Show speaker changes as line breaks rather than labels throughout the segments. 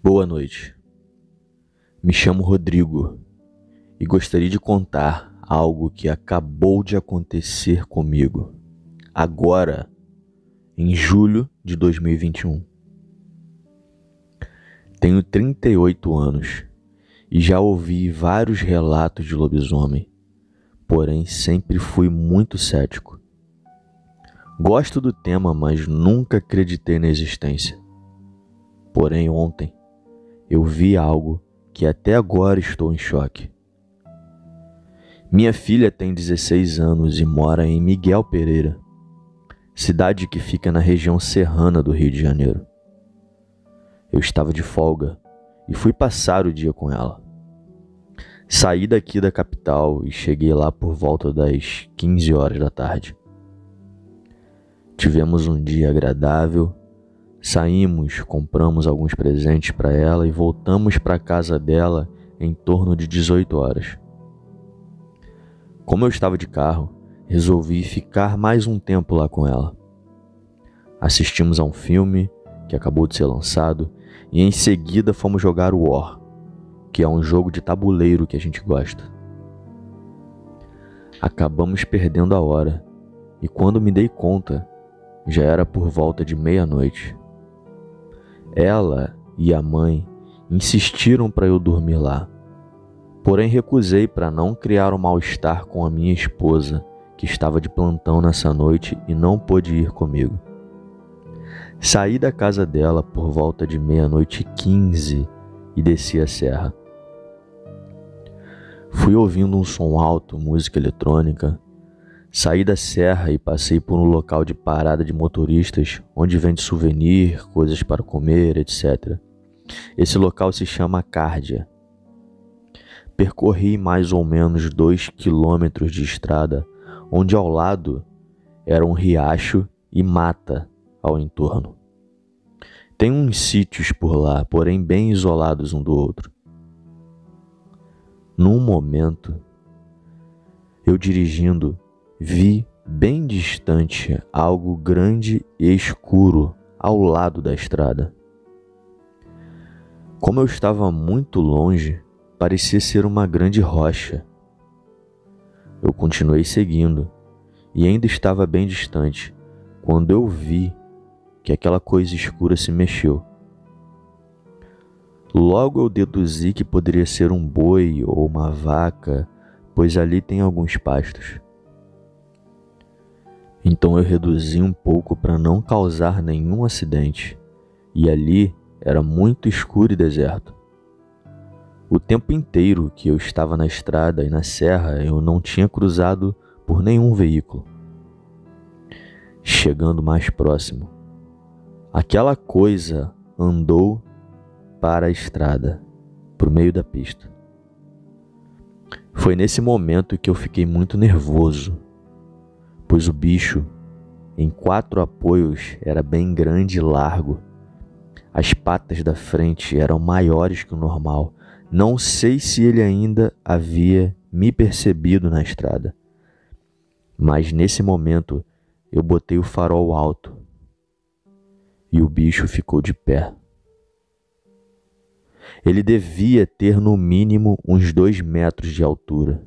Boa noite. Me chamo Rodrigo e gostaria de contar algo que acabou de acontecer comigo, agora, em julho de 2021. Tenho 38 anos e já ouvi vários relatos de lobisomem, porém sempre fui muito cético. Gosto do tema, mas nunca acreditei na existência. Porém, ontem, eu vi algo que até agora estou em choque. Minha filha tem 16 anos e mora em Miguel Pereira, cidade que fica na região serrana do Rio de Janeiro. Eu estava de folga e fui passar o dia com ela. Saí daqui da capital e cheguei lá por volta das 15 horas da tarde. Tivemos um dia agradável. Saímos, compramos alguns presentes para ela e voltamos para a casa dela em torno de 18 horas. Como eu estava de carro, resolvi ficar mais um tempo lá com ela. Assistimos a um filme que acabou de ser lançado e em seguida fomos jogar o War, que é um jogo de tabuleiro que a gente gosta. Acabamos perdendo a hora e quando me dei conta, já era por volta de meia-noite. Ela e a mãe insistiram para eu dormir lá, porém recusei para não criar um mal-estar com a minha esposa, que estava de plantão nessa noite e não pôde ir comigo. Saí da casa dela por volta de 00:15 e desci a serra. Fui ouvindo um som alto, música eletrônica. Saí da serra e passei por um local de parada de motoristas, onde vende souvenir, coisas para comer, etc. Esse local se chama Cárdia. Percorri mais ou menos 2 quilômetros de estrada, onde ao lado era um riacho e mata ao entorno. Tem uns sítios por lá, porém bem isolados um do outro. Num momento, eu dirigindo, vi bem distante algo grande e escuro ao lado da estrada. Como eu estava muito longe, parecia ser uma grande rocha. Eu continuei seguindo e ainda estava bem distante quando eu vi que aquela coisa escura se mexeu. Logo eu deduzi que poderia ser um boi ou uma vaca, pois ali tem alguns pastos. Então eu reduzi um pouco para não causar nenhum acidente, e ali era muito escuro e deserto. O tempo inteiro que eu estava na estrada e na serra, eu não tinha cruzado por nenhum veículo. Chegando mais próximo, aquela coisa andou para a estrada, para o meio da pista. Foi nesse momento que eu fiquei muito nervoso, pois o bicho, em 4 apoios, era bem grande e largo. As patas da frente eram maiores que o normal. Não sei se ele ainda havia me percebido na estrada, mas nesse momento eu botei o farol alto e o bicho ficou de pé. Ele devia ter no mínimo uns 2 metros de altura,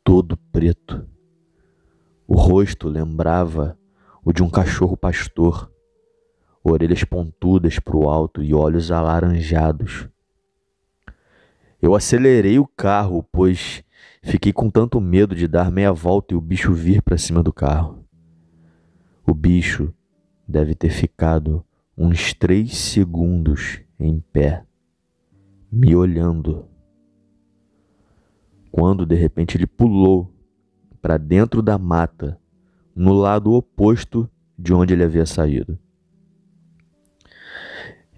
todo preto. O rosto lembrava o de um cachorro pastor, orelhas pontudas para o alto e olhos alaranjados. Eu acelerei o carro, pois fiquei com tanto medo de dar meia volta e o bicho vir para cima do carro. O bicho deve ter ficado uns 3 segundos em pé, me olhando, quando de repente ele pulou para dentro da mata, no lado oposto de onde ele havia saído.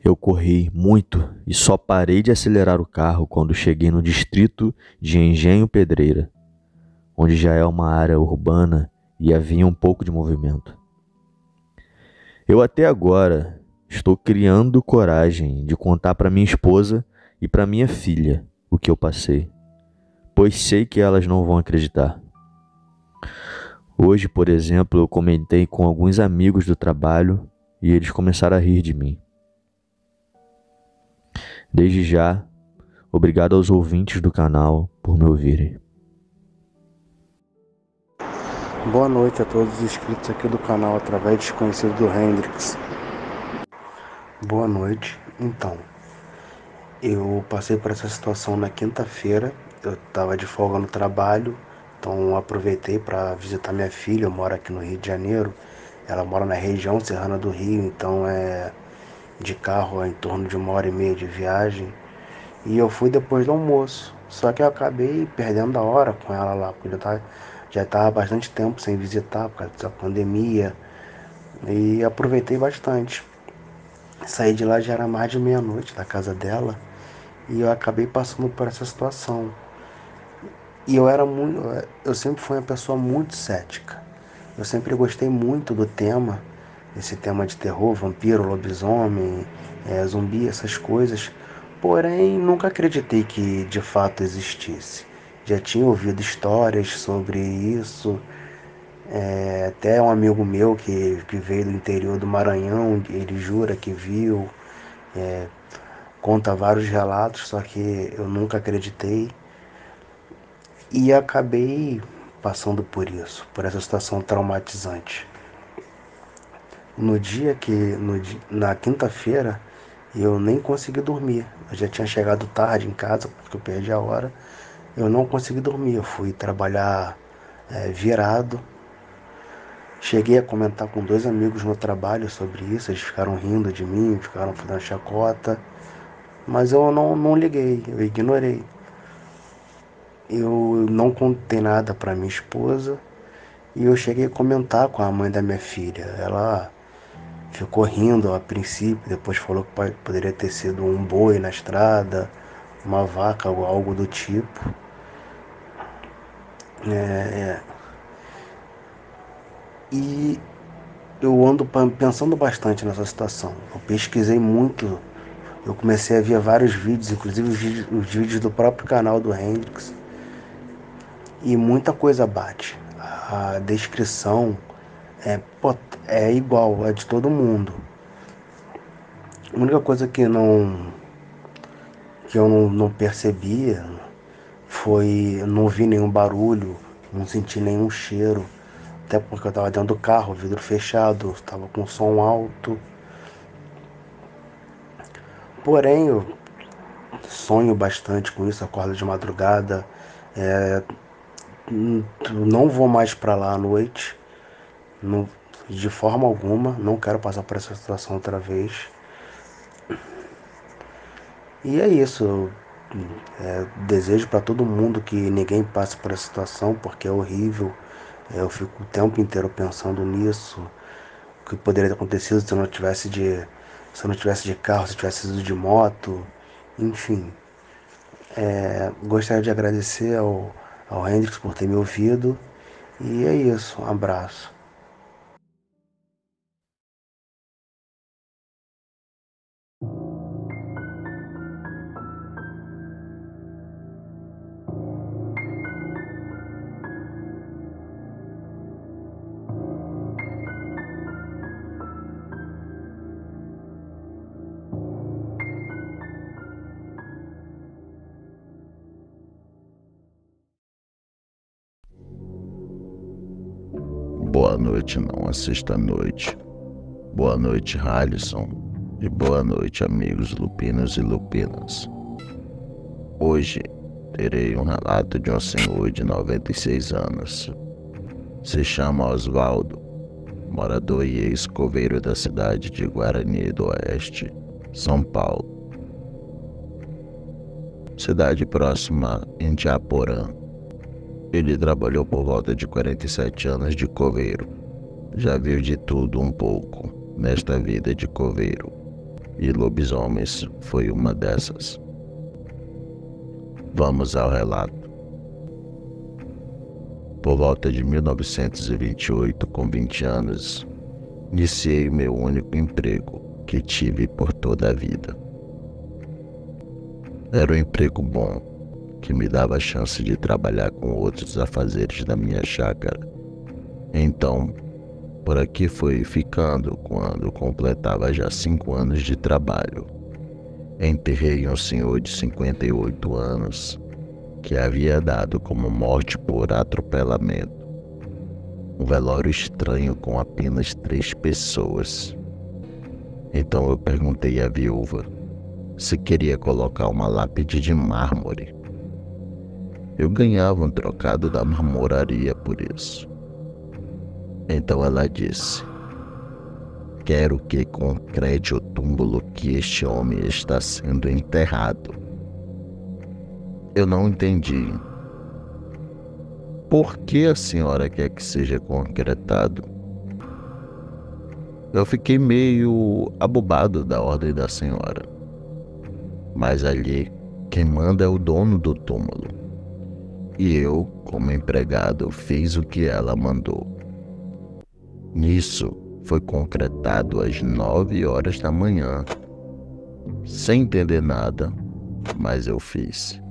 Eu corri muito e só parei de acelerar o carro quando cheguei no distrito de Engenho Pedreira, onde já é uma área urbana e havia um pouco de movimento. Eu até agora estou criando coragem de contar para minha esposa e para minha filha o que eu passei, pois sei que elas não vão acreditar. Hoje, por exemplo, eu comentei com alguns amigos do trabalho e eles começaram a rir de mim. Desde já, obrigado aos ouvintes do canal por me ouvirem.
Boa noite a todos os inscritos aqui do canal através desconhecido do Hendrix. Boa noite. Então, eu passei por essa situação na quinta-feira. Eu estava de folga no trabalho, então aproveitei para visitar minha filha. Eu moro aqui no Rio de Janeiro. Ela mora na região serrana do Rio, então é de carro em torno de 1h30 de viagem. E eu fui depois do almoço. Só que eu acabei perdendo a hora com ela lá, porque já estava há bastante tempo sem visitar por causa da pandemia. E aproveitei bastante. Saí de lá, já era mais de meia-noite da casa dela, e eu acabei passando por essa situação. E eu sempre fui uma pessoa muito cética. Eu sempre gostei muito do tema, esse tema de terror, vampiro, lobisomem, zumbi, essas coisas. Porém, nunca acreditei que de fato existisse. Já tinha ouvido histórias sobre isso. Até um amigo meu que veio do interior do Maranhão, ele jura que viu, conta vários relatos, só que eu nunca acreditei. E acabei passando por isso, por essa situação traumatizante. Na quinta-feira, eu nem consegui dormir. Eu já tinha chegado tarde em casa, porque eu perdi a hora. Eu não consegui dormir, eu fui trabalhar virado. Cheguei a comentar com 2 amigos no trabalho sobre isso, eles ficaram rindo de mim, ficaram fazendo chacota, mas eu não liguei, eu ignorei. Eu não contei nada para minha esposa e eu cheguei a comentar com a mãe da minha filha. Ela ficou rindo a princípio, depois falou que poderia ter sido um boi na estrada, uma vaca ou algo do tipo. E eu ando pensando bastante nessa situação. Eu pesquisei muito, eu comecei a ver vários vídeos, inclusive os vídeos do próprio canal do Hendrix, e muita coisa bate. A descrição é, é igual a de todo mundo. A única coisa que eu não percebia foi, não ouvi nenhum barulho, não senti nenhum cheiro, até porque eu estava dentro do carro, vidro fechado, estava com som alto. Porém, eu sonho bastante com isso, acordo de madrugada, não vou mais para lá à noite, não, de forma alguma, não quero passar por essa situação outra vez. E é isso, eu desejo para todo mundo que ninguém passe por essa situação, porque é horrível. Eu fico o tempo inteiro pensando nisso, o que poderia ter acontecido se eu não tivesse de carro, se eu tivesse ido de moto, enfim. Gostaria de agradecer ao Hendrix por ter me ouvido. E é isso, um abraço.
Boa noite, não assista à noite. Boa noite, Halisson. E boa noite, amigos lupinos e lupinas. Hoje terei um relato de um senhor de 96 anos. Se chama Osvaldo, morador e ex-coveiro da cidade de Guarani do Oeste, São Paulo. Cidade próxima em Indiaporã. Ele trabalhou por volta de 47 anos de coveiro. Já viu de tudo um pouco nesta vida de coveiro, e lobisomens foi uma dessas. Vamos ao relato. Por volta de 1928, com 20 anos, iniciei meu único emprego que tive por toda a vida. Era um emprego bom, que me dava a chance de trabalhar com outros afazeres da minha chácara. Então, por aqui fui ficando quando completava já 5 anos de trabalho. Enterrei um senhor de 58 anos que havia dado como morte por atropelamento. Um velório estranho com apenas 3 pessoas. Então eu perguntei à viúva se queria colocar uma lápide de mármore. Eu ganhava um trocado da marmoraria por isso. Então ela disse: quero que concrete o túmulo que este homem está sendo enterrado. Eu não entendi. Por que a senhora quer que seja concretado? Eu fiquei meio abobado da ordem da senhora. Mas ali, quem manda é o dono do túmulo. E eu, como empregado, fiz o que ela mandou. Nisso, foi concretado às 9 horas da manhã. Sem entender nada, mas eu fiz.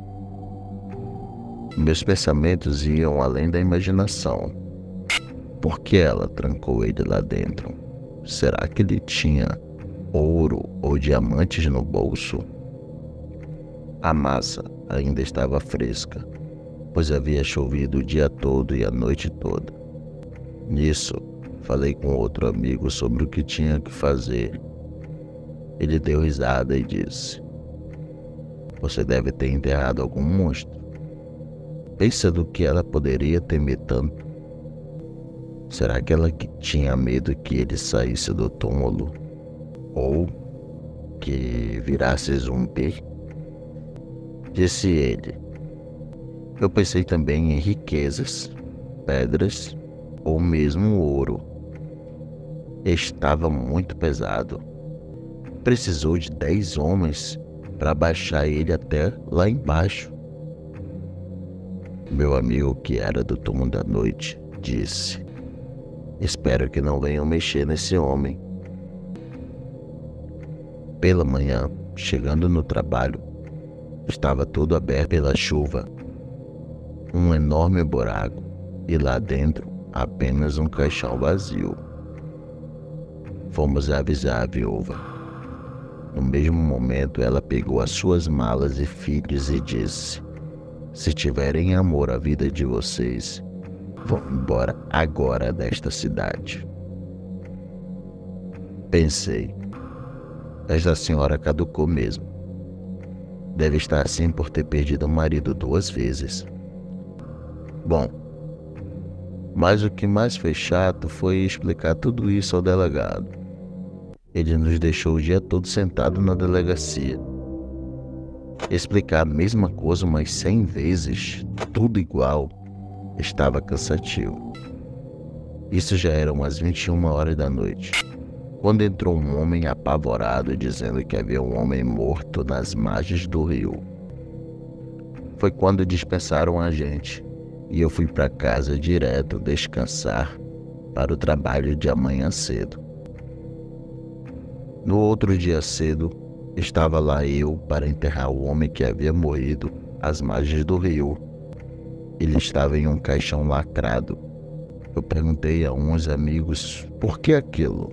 Meus pensamentos iam além da imaginação. Por que ela trancou ele lá dentro? Será que ele tinha ouro ou diamantes no bolso? A massa ainda estava fresca, pois havia chovido o dia todo e a noite toda. Nisso, falei com outro amigo sobre o que tinha que fazer. Ele deu risada e disse: você deve ter enterrado algum monstro. Pensa do que ela poderia temer tanto. Será que ela tinha medo que ele saísse do túmulo? Ou que virasse zumbi? Disse ele. Eu pensei também em riquezas, pedras ou mesmo ouro. Estava muito pesado. Precisou de 10 homens para baixar ele até lá embaixo. Meu amigo, que era do túmulo da noite, disse: espero que não venham mexer nesse homem. Pela manhã, chegando no trabalho, estava tudo aberto pela chuva. Um enorme buraco e lá dentro apenas um caixão vazio. Fomos avisar a viúva. No mesmo momento, ela pegou as suas malas e filhos e disse: se tiverem amor à vida de vocês, vão embora agora desta cidade. Pensei: esta senhora caducou mesmo. Deve estar assim por ter perdido o marido 2 vezes. Bom, mas o que mais foi chato foi explicar tudo isso ao delegado. Ele nos deixou o dia todo sentado na delegacia. Explicar a mesma coisa umas 100 vezes, tudo igual, estava cansativo. Isso já eram umas 21 horas da noite, quando entrou um homem apavorado dizendo que havia um homem morto nas margens do rio. Foi quando dispensaram a gente e eu fui para casa direto descansar para o trabalho de amanhã cedo. No outro dia cedo, estava lá eu para enterrar o homem que havia morrido às margens do rio. Ele estava em um caixão lacrado. Eu perguntei a uns amigos por que aquilo.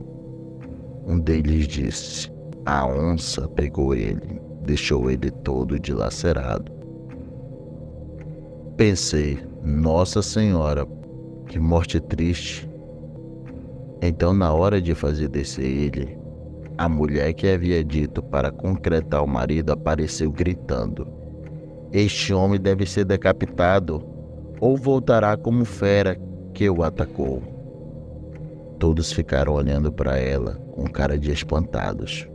Um deles disse: a onça pegou ele, deixou ele todo dilacerado. Pensei: Nossa Senhora, que morte triste. Então, na hora de fazer descer ele, a mulher que havia dito para concretar o marido apareceu gritando: este homem deve ser decapitado, ou voltará como fera que o atacou. Todos ficaram olhando para ela com cara de espantados.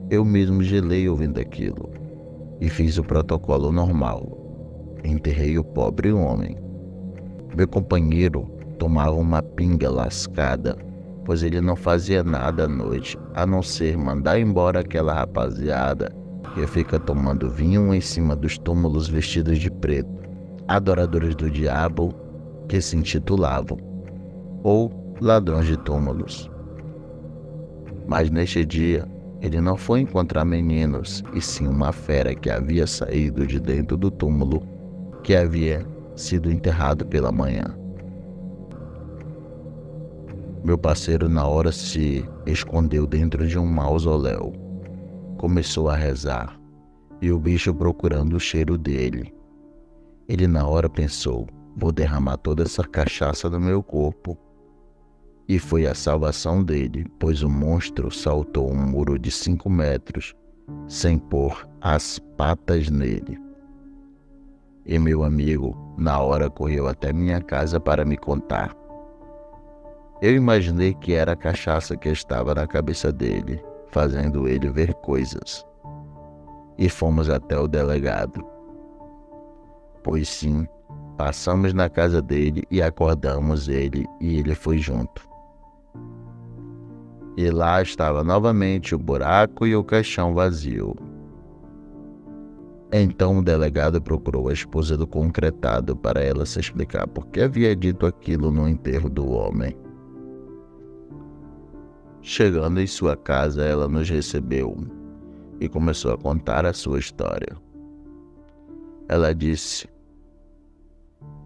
Eu mesmo gelei ouvindo aquilo e fiz o protocolo normal. Enterrei o pobre homem. Meu companheiro tomava uma pinga lascada, pois ele não fazia nada à noite, a não ser mandar embora aquela rapaziada que fica tomando vinho em cima dos túmulos vestidos de preto, adoradores do diabo que se intitulavam, ou ladrões de túmulos. Mas neste dia, ele não foi encontrar meninos, e sim uma fera que havia saído de dentro do túmulo, que havia sido enterrado pela manhã. Meu parceiro na hora se escondeu dentro de um mausoléu, começou a rezar, e o bicho procurando o cheiro dele. Ele na hora pensou, vou derramar toda essa cachaça no meu corpo. E foi a salvação dele, pois o monstro saltou um muro de 5 metros, sem pôr as patas nele. E meu amigo, na hora, correu até minha casa para me contar. Eu imaginei que era a cachaça que estava na cabeça dele, fazendo ele ver coisas. E fomos até o delegado. Pois sim, passamos na casa dele e acordamos ele e ele foi junto. E lá estava novamente o buraco e o caixão vazio. Então o delegado procurou a esposa do concretado para ela se explicar por que havia dito aquilo no enterro do homem. Chegando em sua casa, ela nos recebeu e começou a contar a sua história. Ela disse: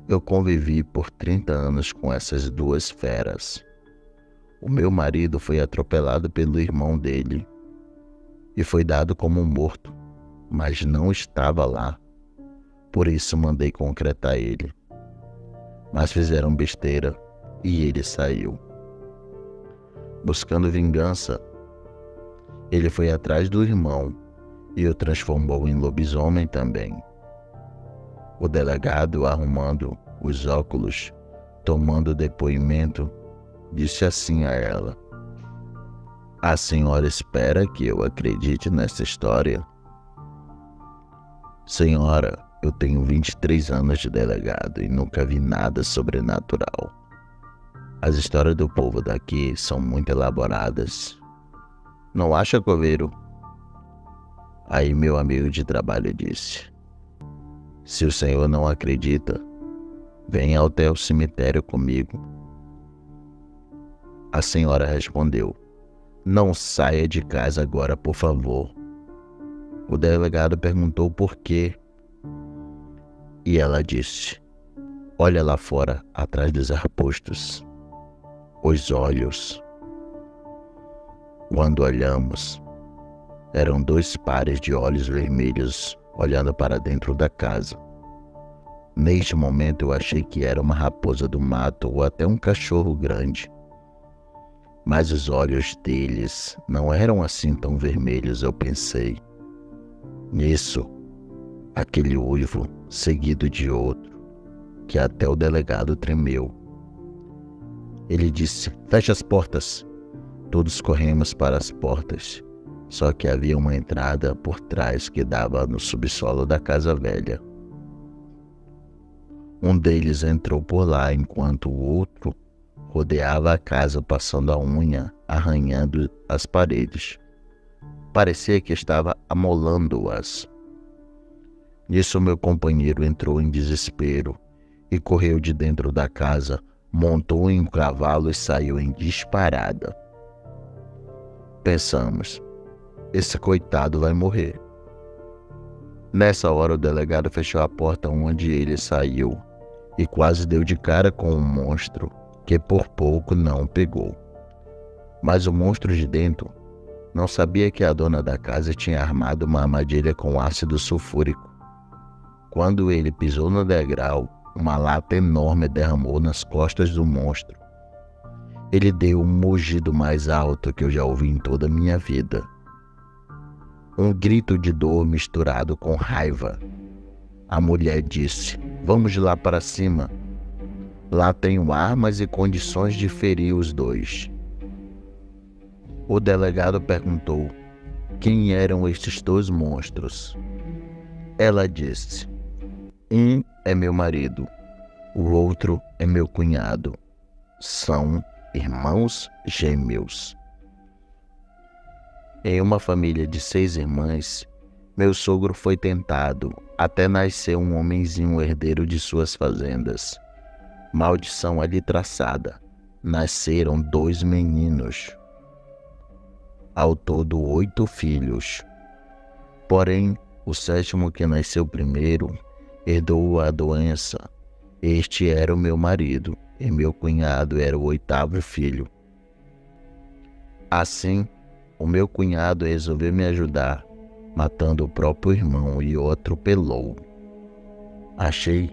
eu convivi por 30 anos com essas duas feras. O meu marido foi atropelado pelo irmão dele e foi dado como morto, mas não estava lá. Por isso mandei concretar ele. Mas fizeram besteira e ele saiu. Buscando vingança, ele foi atrás do irmão e o transformou em lobisomem também. O delegado, arrumando os óculos, tomando depoimento, disse assim a ela: a senhora espera que eu acredite nessa história? Senhora, eu tenho 23 anos de delegado e nunca vi nada sobrenatural. As histórias do povo daqui são muito elaboradas. Não acha, coveiro? Aí meu amigo de trabalho disse: se o senhor não acredita, venha até o cemitério comigo. A senhora respondeu: não saia de casa agora, por favor. O delegado perguntou por quê. E ela disse: olha lá fora, atrás dos arbustos. Os olhos. Quando olhamos, eram 2 pares de olhos vermelhos olhando para dentro da casa. Neste momento eu achei que era uma raposa do mato ou até um cachorro grande. Mas os olhos deles não eram assim tão vermelhos, eu pensei. Nisso, aquele uivo seguido de outro, que até o delegado tremeu. Ele disse: feche as portas. Todos corremos para as portas, só que havia uma entrada por trás que dava no subsolo da casa velha. Um deles entrou por lá enquanto o outro rodeava a casa passando a unha, arranhando as paredes. Parecia que estava amolando-as. Nisso meu companheiro entrou em desespero e correu de dentro da casa, montou em um cavalo e saiu em disparada. Pensamos: esse coitado vai morrer. Nessa hora o delegado fechou a porta onde ele saiu e quase deu de cara com um monstro que por pouco não pegou. Mas o monstro de dentro não sabia que a dona da casa tinha armado uma armadilha com ácido sulfúrico. Quando ele pisou no degrau, uma lata enorme derramou nas costas do monstro. Ele deu um mugido mais alto que eu já ouvi em toda a minha vida. Um grito de dor misturado com raiva. A mulher disse: vamos lá para cima. Lá tenho armas e condições de ferir os dois. O delegado perguntou: quem eram estes 2 monstros? Ela disse: um é meu marido, o outro é meu cunhado. São irmãos gêmeos. Em uma família de 6 irmãs, meu sogro foi tentado até nascer um homenzinho herdeiro de suas fazendas. Maldição ali traçada. Nasceram 2 meninos. Ao todo 8 filhos. Porém, o 7º, que nasceu primeiro, herdou a doença. Este era o meu marido e meu cunhado era o 8º filho. Assim, o meu cunhado resolveu me ajudar matando o próprio irmão e o atropelou. Achei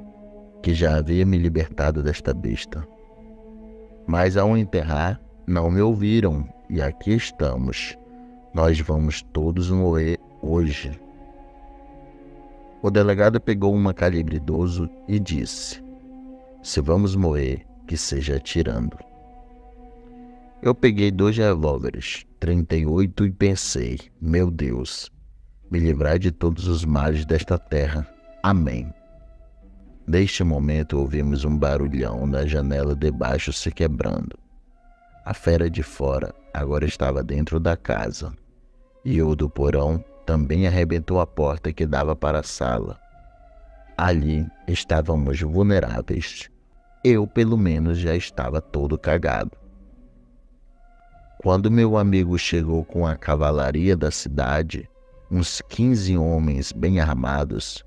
que já havia me libertado desta besta. Mas ao enterrar, não me ouviram e aqui estamos. Nós vamos todos morrer hoje. O delegado pegou uma calibre 12 e disse: se vamos morrer, que seja atirando. Eu peguei 2 revólveres, 38 e pensei: meu Deus, me livrai de todos os males desta terra. Amém. Neste momento ouvimos um barulhão na janela de baixo se quebrando. A fera de fora agora estava dentro da casa, e o do porão também arrebentou a porta que dava para a sala. Ali estávamos vulneráveis. Eu, pelo menos, já estava todo cagado. Quando meu amigo chegou com a cavalaria da cidade, uns 15 homens bem armados,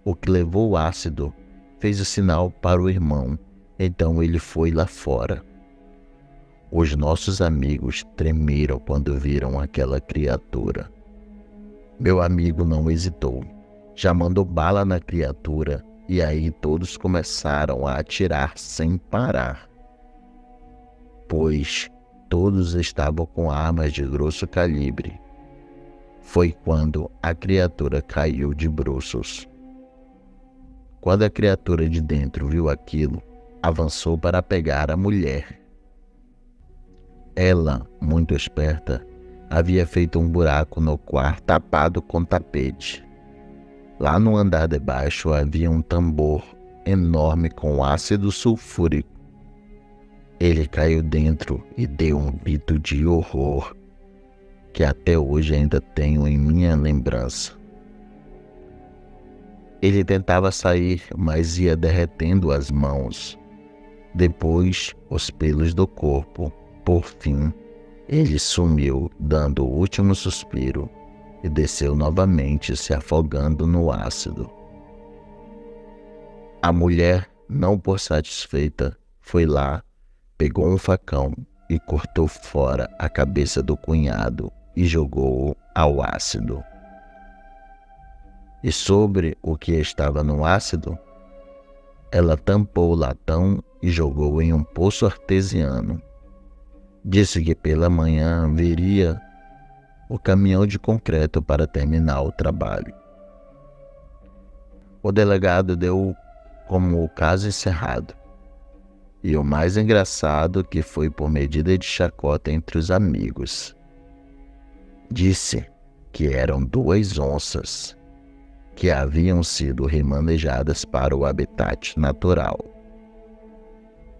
o que levou o ácido fez o sinal para o irmão, então ele foi lá fora. Os nossos amigos tremeram quando viram aquela criatura. Meu amigo não hesitou, já mandou bala na criatura e aí todos começaram a atirar sem parar, pois todos estavam com armas de grosso calibre. Foi quando a criatura caiu de bruços. Quando a criatura de dentro viu aquilo, avançou para pegar a mulher. Ela, muito esperta, havia feito um buraco no quarto tapado com tapete. Lá no andar de baixo havia um tambor enorme com ácido sulfúrico. Ele caiu dentro e deu um grito de horror, que até hoje ainda tenho em minha lembrança. Ele tentava sair, mas ia derretendo as mãos. Depois, os pelos do corpo. Por fim, ele sumiu, dando o último suspiro, e desceu novamente, se afogando no ácido. A mulher, não por satisfeita, foi lá, pegou um facão e cortou fora a cabeça do cunhado e jogou-o ao ácido. E sobre o que estava no ácido, ela tampou o latão e jogou em um poço artesiano. Disse que pela manhã viria o caminhão de concreto para terminar o trabalho. O delegado deu como o caso encerrado. E o mais engraçado que foi por medida de chacota entre os amigos. Disse que eram 2 onças que haviam sido remanejadas para o habitat natural.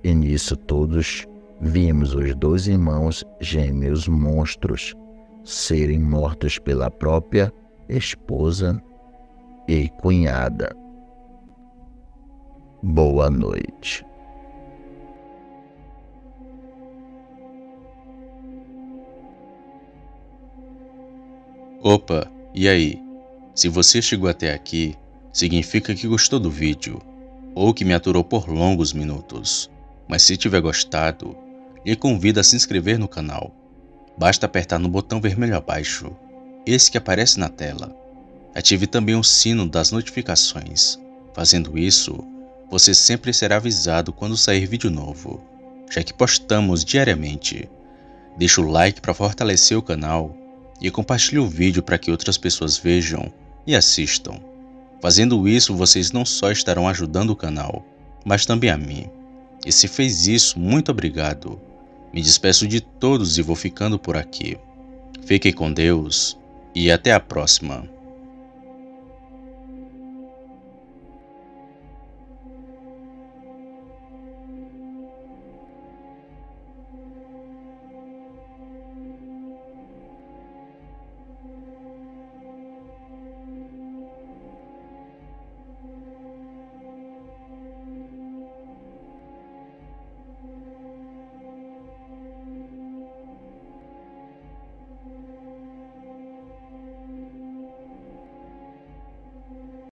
E nisso todos vimos os 2 irmãos gêmeos monstros serem mortos pela própria esposa e cunhada. Boa noite.
Opa, e aí? Se você chegou até aqui, significa que gostou do vídeo, ou que me aturou por longos minutos. Mas se tiver gostado, lhe convido a se inscrever no canal. Basta apertar no botão vermelho abaixo, esse que aparece na tela. Ative também o sino das notificações. Fazendo isso, você sempre será avisado quando sair vídeo novo, já que postamos diariamente. Deixe o like para fortalecer o canal e compartilhe o vídeo para que outras pessoas vejam e assistam. Fazendo isso, vocês não só estarão ajudando o canal, mas também a mim. E se fez isso, muito obrigado. Me despeço de todos e vou ficando por aqui. Fiquem com Deus e até a próxima.